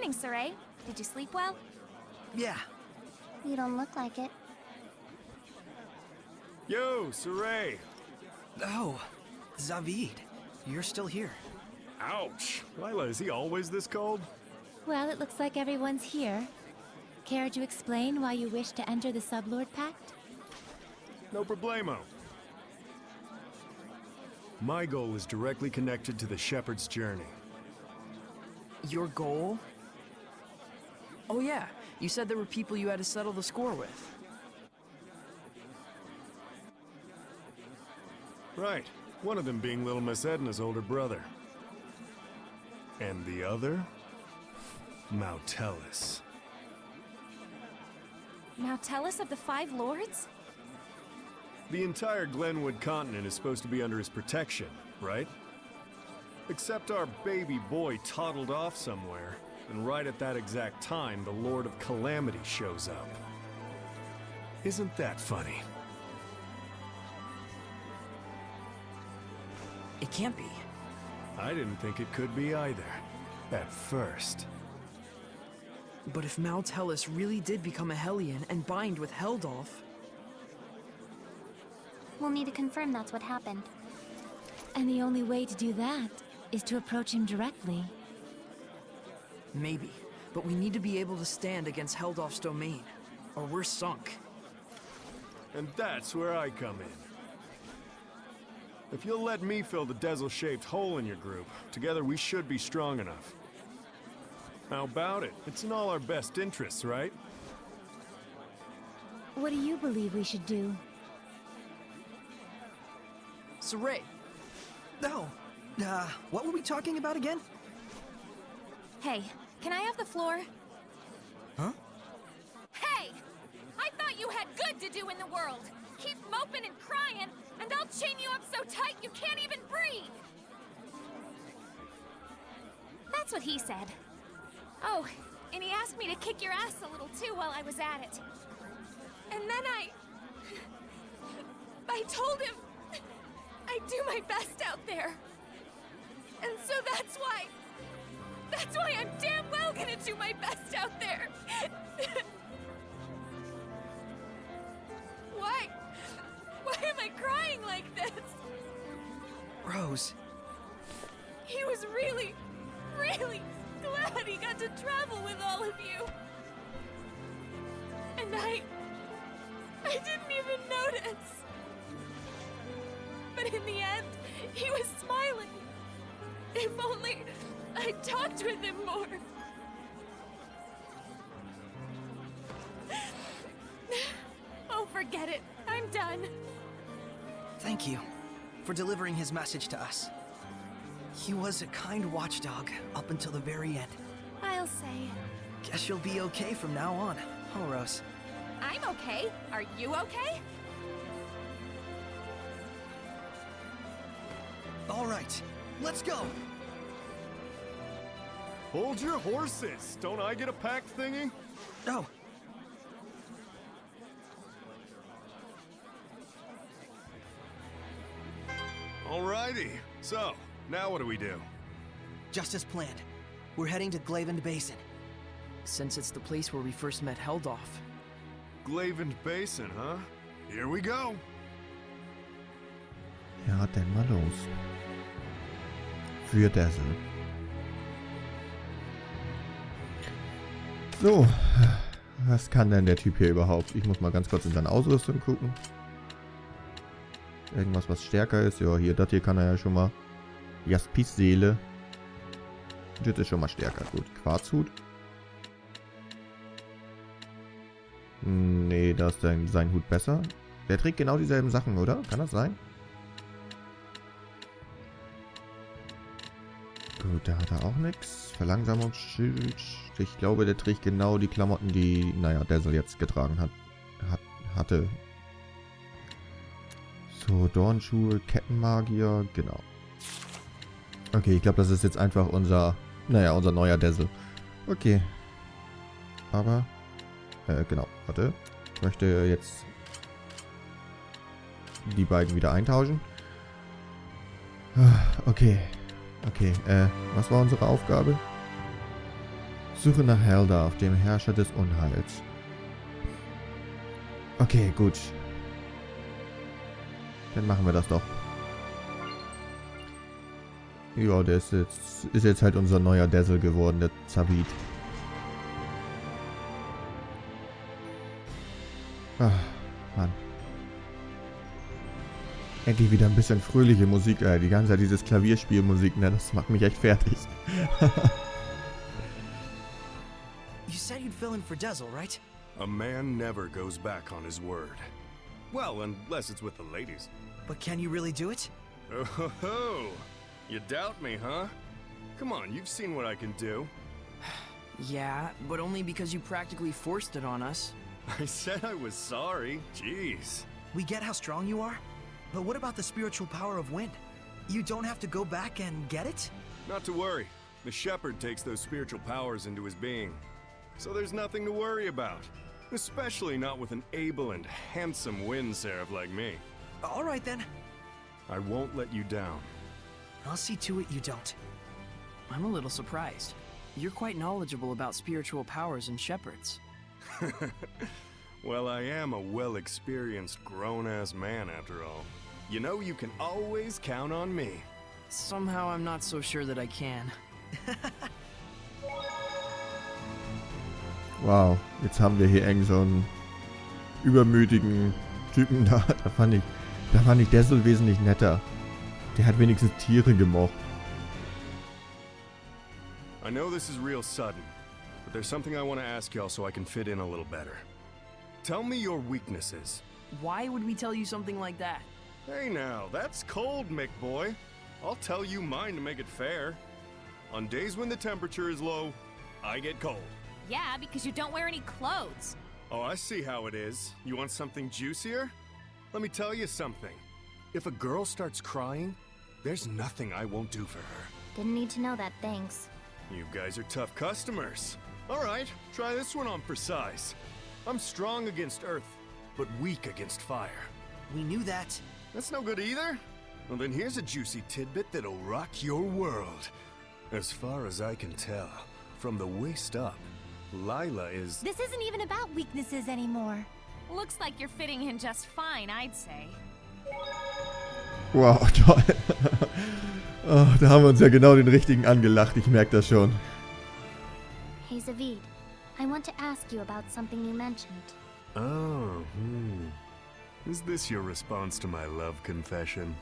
morning, Sarai. Did you sleep well? Yeah. You don't look like it. Yo, Sarai. Oh, Zaveid. You're still here. Ouch. Lila, is he always this cold? Well, it looks like everyone's here. Care to explain why you wish to enter the Sublord Pact? No problemo. My goal is directly connected to the Shepherd's journey. Your goal? Oh yeah, you said there were people you had to settle the score with. Right. One of them being little Miss Edna's older brother. And the other? Mautelis. Now tell us of the Five Lords? The entire Glenwood continent is supposed to be under his protection, right? Except our baby boy toddled off somewhere, and right at that exact time, the Lord of Calamity shows up. Isn't that funny? It can't be. I didn't think it could be either, at first. But if Mautelis really did become a Hellion and bind with Heldarf... We'll need to confirm that's what happened. And the only way to do that is to approach him directly. Maybe, but we need to be able to stand against Heldarf's domain, or we're sunk. And that's where I come in. If you'll let me fill the Dezel-shaped hole in your group, together we should be strong enough. How about it? It's in all our best interests, right? What do you believe we should do? Sarai, No. What were we talking about again? Hey, can I have the floor? Huh? Hey! I thought you had good to do in the world! Keep moping and crying, and I'll chain you up so tight you can't even breathe! That's what he said. Oh, and he asked me to kick your ass a little too while I was at it. And then I told him I'd do my best out there. And so that's why I'm damn well gonna do my best out there. Why am I crying like this? Rose. He was really glad he got to travel with all of you. And I didn't even notice. But in the end, he was smiling. If only I talked with him more. Oh, forget it. I'm done. Thank you for delivering his message to us. He was a kind watchdog up until the very end. I'll say. Guess you'll be okay from now on, huh, Rose? I'm okay. Are you okay? All right, let's go. Hold your horses! Don't I get a pact thingy? Oh. Alrighty. So, now what do we do? Just as planned. We're heading to Glavend Basin. since it's the place where we first met Heldarf. Glavend Basin, huh? Here we go. Ja, dann mal los. Für Dazzle. So, was kann denn der Typ hier überhaupt? Ich muss mal ganz kurz in seine Ausrüstung gucken. Irgendwas, was stärker ist. Ja, hier, das hier kann er ja schon mal. Jaspis-Seele. Das ist schon mal stärker. Gut, Quarzhut. Nee, da ist sein Hut besser. Der trägt genau dieselben Sachen, oder? Kann das sein? Gut, da hat er auch nichts. Verlangsamungsschild. Ich glaube, der trägt genau die Klamotten, die, naja, Dazzle jetzt getragen hatte. So, Dornschuhe, Kettenmagier, genau. Okay, ich glaube, das ist jetzt einfach unser neuer Dazzle. Okay. Aber, genau, warte. Ich möchte jetzt die beiden wieder eintauschen. Okay. Okay, was war unsere Aufgabe? Suche nach Heldarf, dem Herrscher des Unheils. Okay, gut. Dann machen wir das doch. Ja, der ist jetzt halt unser neuer Dazzle geworden, der Zaveid. Ach, Mann. Endlich wieder ein bisschen fröhliche Musik, die ganze Zeit dieses Klavierspielmusik, ne, das macht mich echt fertig. You said you'd fill in for Dazzle, right? A man never goes back on his word. Well, unless it's with the ladies. But can you really do it? Oh ho ho! You doubt me, huh? Come on, you've seen what I can do. Yeah, but only because you practically forced it on us. I said I was sorry. Jeez. We get how strong you are, but what about the spiritual power of wind? You don't have to go back and get it? Not to worry. The shepherd takes those spiritual powers into his being. So there's nothing to worry about. Especially not with an able and handsome wind seraph like me. All right then. I won't let you down. I'll see to it you don't. I'm a little surprised. You're quite knowledgeable about spiritual powers and shepherds. Well, I am a well-experienced grown-ass man after all. You know you can always count on me. Somehow I'm not so sure that I can. Wow, jetzt haben wir hier irgend so einen übermütigen Typen da. Da fand ich Dazzle wesentlich netter. Der hat wenigstens Tiere gemocht. I know this is real sudden, but there's something I want to ask y'all so I can fit in a little better. Tell me your weaknesses. Why would we tell you something like that? Hey now, that's cold, Mick boy. I'll tell you mine to make it fair. On days when the temperature is low, I get cold. Yeah, because you don't wear any clothes. Oh, I see how it is. You want something juicier? Let me tell you something. If a girl starts crying, there's nothing I won't do for her. Didn't need to know that, thanks. You guys are tough customers. All right, try this one on for size. I'm strong against earth, but weak against fire. We knew that. That's no good either. Well, then here's a juicy tidbit that'll rock your world. As far as I can tell, from the waist up, Lila is... This isn't even about weaknesses anymore. Looks like you're fitting in just fine, I'd say. Wow, toll. Oh, da haben wir uns ja genau den richtigen angelacht, ich merke das schon. Hey Zaveid, I want to ask you about something you mentioned. Oh, Is this your response to my love confession?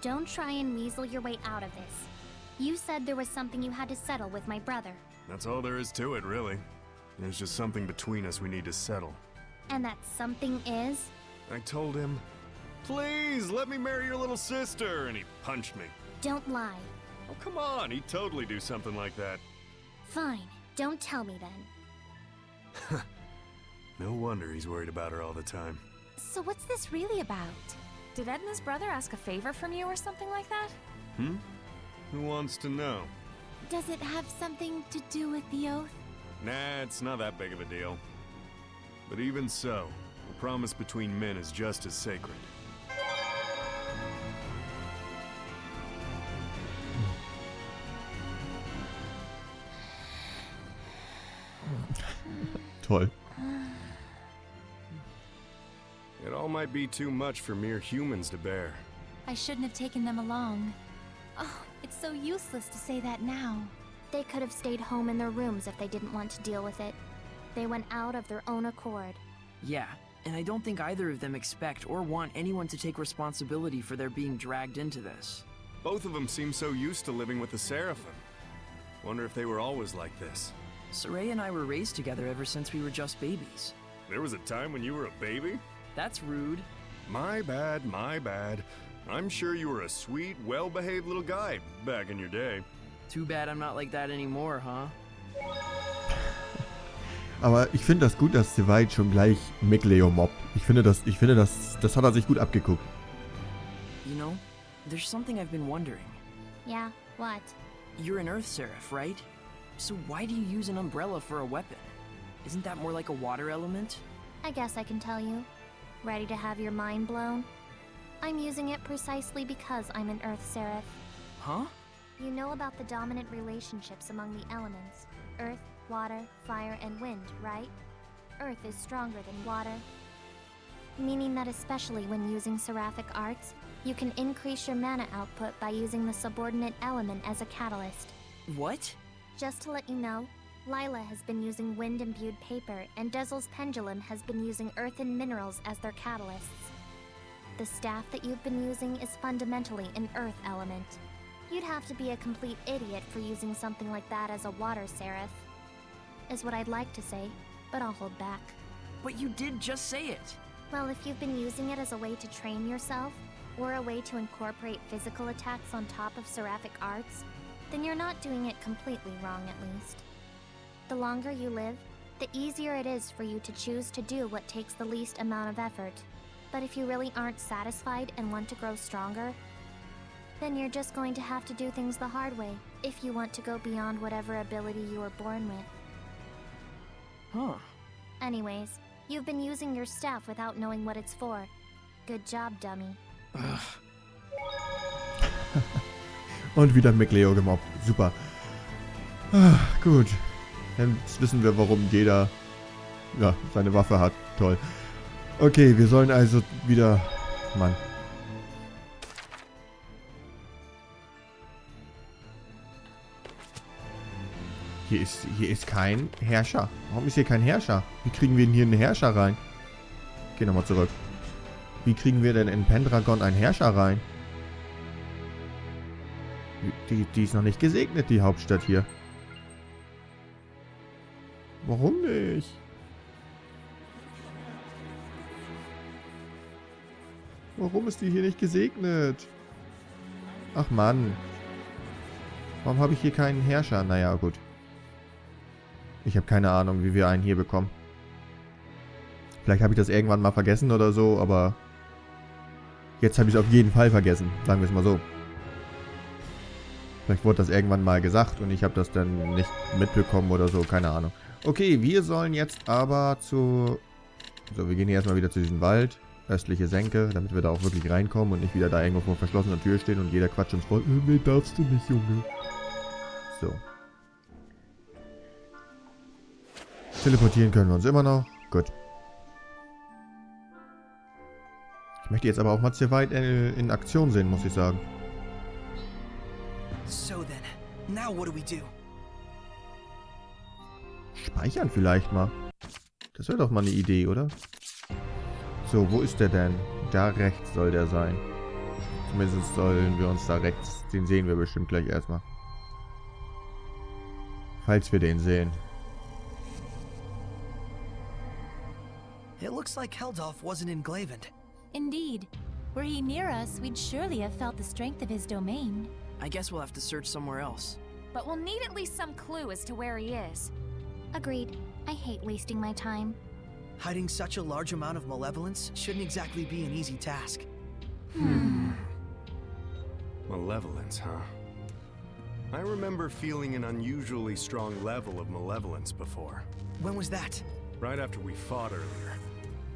Don't try and weasel your way out of this. You said there was something you had to settle with my brother. That's all there is to it, really. There's just something between us we need to settle. And that something is? I told him, please, let me marry your little sister, and he punched me. Don't lie. Oh, come on, he'd totally do something like that. Fine, don't tell me then. No wonder he's worried about her all the time. So what's this really about? Did Edna's brother ask a favor from you or something like that? Who wants to know? Does it have something to do with the oath? Nah, it's not that big of a deal. But even so, a promise between men is just as sacred. Toll. It all might be too much for mere humans to bear. I shouldn't have taken them along. Oh, it's so useless to say that now. They could have stayed home in their rooms if they didn't want to deal with it. They went out of their own accord. Yeah, and I don't think either of them expect or want anyone to take responsibility for their being dragged into this. Both of them seem so used to living with the Seraphim. Wonder if they were always like this. Saray and I were raised together ever since we were just babies. There was a time when you were a baby? That's rude. My bad, my bad. I'm sure you were a sweet, well-behaved little guy back in your day. Too bad I'm not like that anymore, huh? Aber ich finde das gut, dass Zaveid schon gleich Migleo mobbt. Ich finde, das hat er sich gut abgeguckt. You know, there's something I've been wondering. Yeah, what? You're an Earth Seraph, right? So why do you use an umbrella for a weapon? Isn't that more like a water element? I guess I can tell you. Ready to have your mind blown? I'm using it precisely because I'm an Earth Seraph. Huh? You know about the dominant relationships among the elements, Earth, water, fire, and wind, right? Earth is stronger than water. Meaning that especially when using seraphic arts, you can increase your mana output by using the subordinate element as a catalyst. What? Just to let you know, Lila has been using wind-imbued paper, and Dezel's pendulum has been using earthen minerals as their catalysts. The staff that you've been using is fundamentally an earth element. You'd have to be a complete idiot for using something like that as a water seraph. Is what I'd like to say, but I'll hold back. But you did just say it. Well, if you've been using it as a way to train yourself, or a way to incorporate physical attacks on top of seraphic arts, then you're not doing it completely wrong, at least. The longer you live, the easier it is for you to choose to do what takes the least amount of effort. But if you really aren't satisfied and want to grow stronger, then you're just going to have to do things the hard way if you want to go beyond whatever ability you were born with. Huh. Anyways, you've been using your staff without knowing what it's for. Good job, dummy. Und wieder McLeo gemobbt. Super. Gut. Jetzt wissen wir, warum jeder seine Waffe hat. Toll. Okay, wir sollen also wieder... Mann. Hier ist kein Herrscher. Warum ist hier kein Herrscher? Wie kriegen wir denn hier einen Herrscher rein? Geh nochmal zurück. Wie kriegen wir denn in Pendragon einen Herrscher rein? Die ist noch nicht gesegnet, die Hauptstadt hier. Warum nicht? Warum ist die hier nicht gesegnet? Ach Mann. Warum habe ich hier keinen Herrscher? Naja, gut. Ich habe keine Ahnung, wie wir einen hier bekommen. Vielleicht habe ich das irgendwann mal vergessen oder so, aber... Jetzt habe ich es auf jeden Fall vergessen. Sagen wir es mal so. Vielleicht wurde das irgendwann mal gesagt und ich habe das dann nicht mitbekommen oder so. Keine Ahnung. Okay, wir sollen jetzt aber zu... So, wir gehen hier erstmal wieder zu diesem Wald. Östliche Senke, damit wir da auch wirklich reinkommen und nicht wieder da irgendwo vor verschlossener Tür stehen und jeder quatscht uns voll. Nee, darfst du nicht, Junge. So. Teleportieren können wir uns immer noch. Gut. Ich möchte jetzt aber auch mal Zaveid in Aktion sehen, muss ich sagen. So then, now what do we do? Speichern vielleicht mal. Das wäre doch mal eine Idee, oder? So, wo ist der denn? Da rechts soll der sein. Zumindest sollen wir uns da rechts... Den sehen wir bestimmt gleich erstmal. Falls wir den sehen. It looks like Heldarf wasn't in Glavend. Indeed. Were he near us, we'd surely have felt the strength of his domain. I guess we'll have to search somewhere else. But we'll need at least some clue as to where he is. Agreed. I hate wasting my time. Hiding such a large amount of malevolence shouldn't exactly be an easy task. Malevolence, huh? I remember feeling an unusually strong level of malevolence before. When was that? Right after we fought earlier.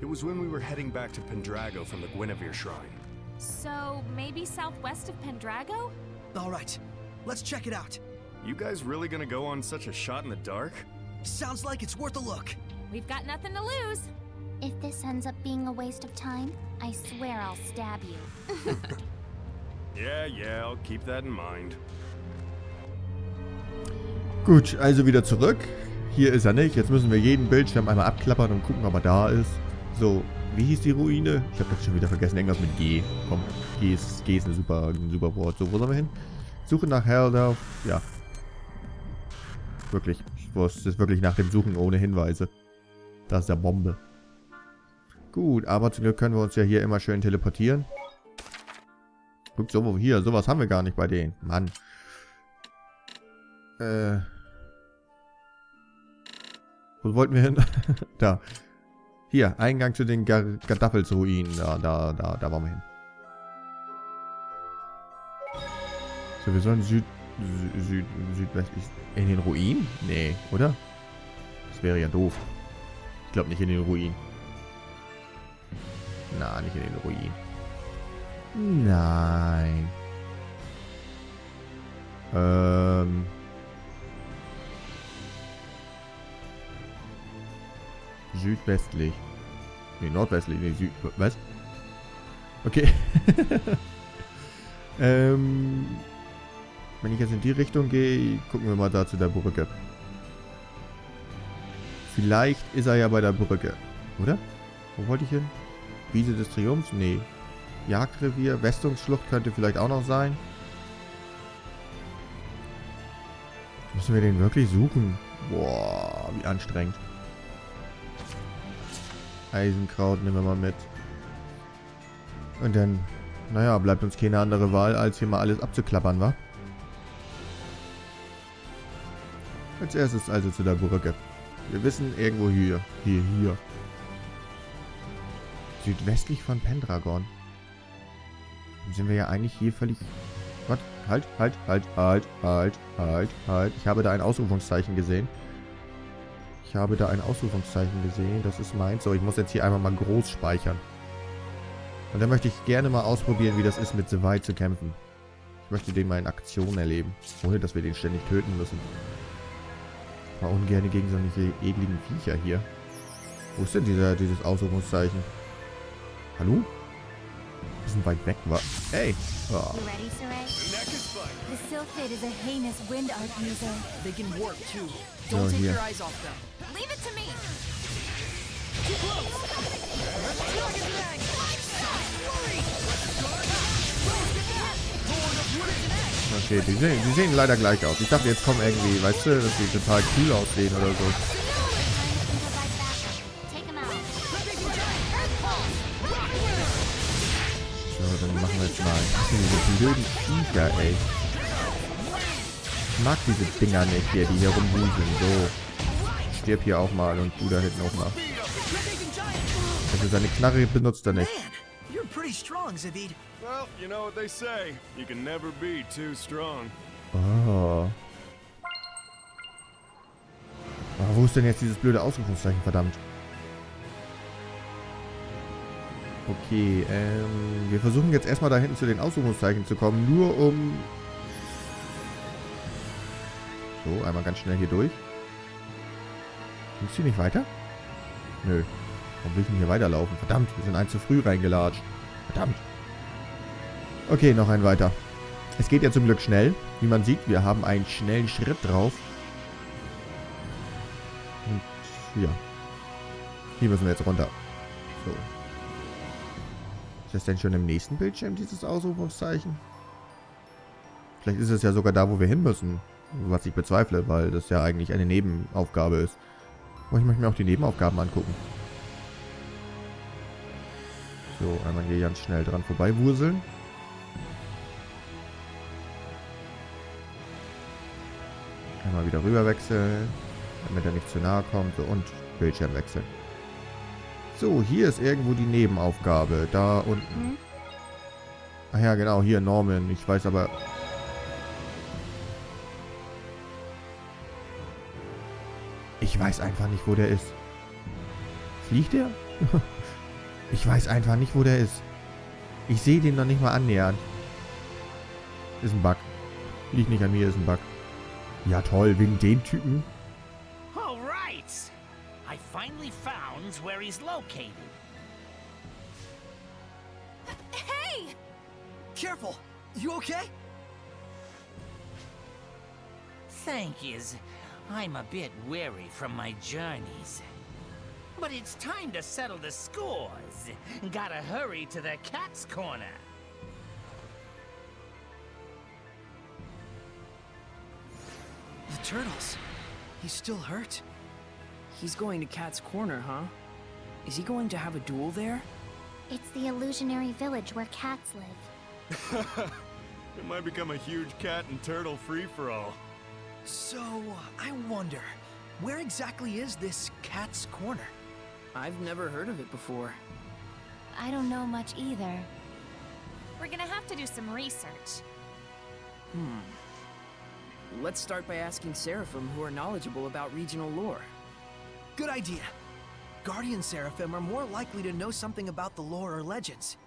It was when we were heading back to Pendrago from the Guinevere Shrine. So, maybe southwest of Pendrago? Alright, let's check it out. You guys really gonna go on such a shot in the dark? Sounds like it's worth a look. We've got nothing to lose. If this ends up being a waste of time, I swear I'll stab you. Yeah, I'll keep that in mind. Gut, also wieder zurück. Hier ist er nicht. Jetzt müssen wir jeden Bildschirm einmal abklappern und gucken, ob er da ist. So, wie hieß die Ruine? Ich habe das schon wieder vergessen. Irgendwas mit G. Komm, G ist ein super Wort. So, wo sollen wir hin? Suche nach Heldarf. Ja. Wirklich. Das ist wirklich nach dem Suchen ohne Hinweise. Das ist ja Bombe. Gut, aber zum Glück können wir uns ja hier immer schön teleportieren. Guck, so, hier, sowas haben wir gar nicht bei denen. Mann. Wo wollten wir hin? Da. Hier, Eingang zu den Gaddaffels-Ruinen. Da wollen wir hin. So, wir sollen südwestlich... In den Ruinen? Nee, oder? Das wäre ja doof. Ich glaube nicht in den Ruinen. Na, nicht in den Ruinen. Nein. südwestlich. Nee, nordwestlich. Nee, was? Okay. Wenn ich jetzt in die Richtung gehe, gucken wir mal da zu der Brücke. Vielleicht ist er ja bei der Brücke. Oder? Wo wollte ich hin? Wiese des Triumphs? Nee. Jagdrevier, Westungsschlucht könnte vielleicht auch noch sein. Müssen wir den wirklich suchen? Boah, wie anstrengend. Eisenkraut nehmen wir mal mit. Und dann, naja, bleibt uns keine andere Wahl, als hier mal alles abzuklappern, wa? Als erstes also zu der Brücke. Wir wissen, irgendwo hier. Hier. Südwestlich von Pendragon. Dann sind wir ja eigentlich hier völlig... Was? Halt. Ich habe da ein Ausrufungszeichen gesehen. Das ist meins. So, ich muss jetzt hier einmal mal groß speichern. Und dann möchte ich gerne mal ausprobieren, wie das ist, mit Zaveid zu kämpfen. Ich möchte den mal in Aktion erleben. Ohne, dass wir den ständig töten müssen. War ungern gegen solche ekligen Viecher hier. Wo ist denn dieses Ausrufungszeichen? Hallo? Bisschen weit weg war. Hey! Oh. You ready, Sarai? The Sylphid is a heinous wind art user. They can warp too. Don't take your eyes off them. Leave it to me! Too close! Dragon bang! Okay, die sehen leider gleich aus. Ich dachte, jetzt kommen irgendwie, weißt du, dass die total cool aussehen oder so. So, dann machen wir jetzt mal. Diese blöden Viecher, ey. Ich mag diese Dinger nicht hier, die hier rumwuseln. So. Stirb hier auch mal und du da hinten auch mal. Also seine Knarre benutzt er nicht. Man, you're pretty strong, Zaveid. Well, you know what they say. You can never be too strong. Oh. Aber wo ist denn jetzt dieses blöde Ausrufungszeichen, verdammt? Okay, wir versuchen jetzt erstmal da hinten zu den Ausrufungszeichen zu kommen, nur um... So, einmal ganz schnell hier durch. Ging's hier nicht weiter? Nö. Warum will ich denn hier weiterlaufen? Verdammt, wir sind ein zu früh reingelatscht. Verdammt. Okay, noch ein weiter. Es geht ja zum Glück schnell. Wie man sieht, wir haben einen schnellen Schritt drauf. Und ja. Hier müssen wir jetzt runter. So. Ist das denn schon im nächsten Bildschirm, dieses Ausrufungszeichen? Vielleicht ist es ja sogar da, wo wir hin müssen. Was ich bezweifle, weil das ja eigentlich eine Nebenaufgabe ist. Aber ich möchte mir auch die Nebenaufgaben angucken. So, einmal hier ganz schnell dran vorbei wurseln. Einmal wieder rüber wechseln, damit er nicht zu nahe kommt. So, und Bildschirm wechseln. So, hier ist irgendwo die Nebenaufgabe. Da unten. Ach ja, genau, hier Norman. Ich weiß aber... Ich weiß einfach nicht, wo der ist. Fliegt der? Ich weiß einfach nicht, wo der ist. Ich sehe den noch nicht mal annähernd. Ist ein Bug. Liegt nicht an mir, ist ein Bug. Ja toll, wegen dem Typen. All right. I finally found where he's located. Hey! Careful! You okay? Thank yous. I'm a bit weary from my journeys. But it's time to settle the scores. Gotta hurry to the cat's corner. The turtles. He's still hurt? He's going to Cat's Corner, huh? Is he going to have a duel there? It's the illusionary village where cats live. It might become a huge cat and turtle free-for-all. So, I wonder, where exactly is this Cat's Corner? I've never heard of it before. I don't know much either. We're gonna have to do some research. Let's start by asking Seraphim, who are knowledgeable about regional lore. Good idea. Guardian Seraphim are more likely to know something about the lore or legends.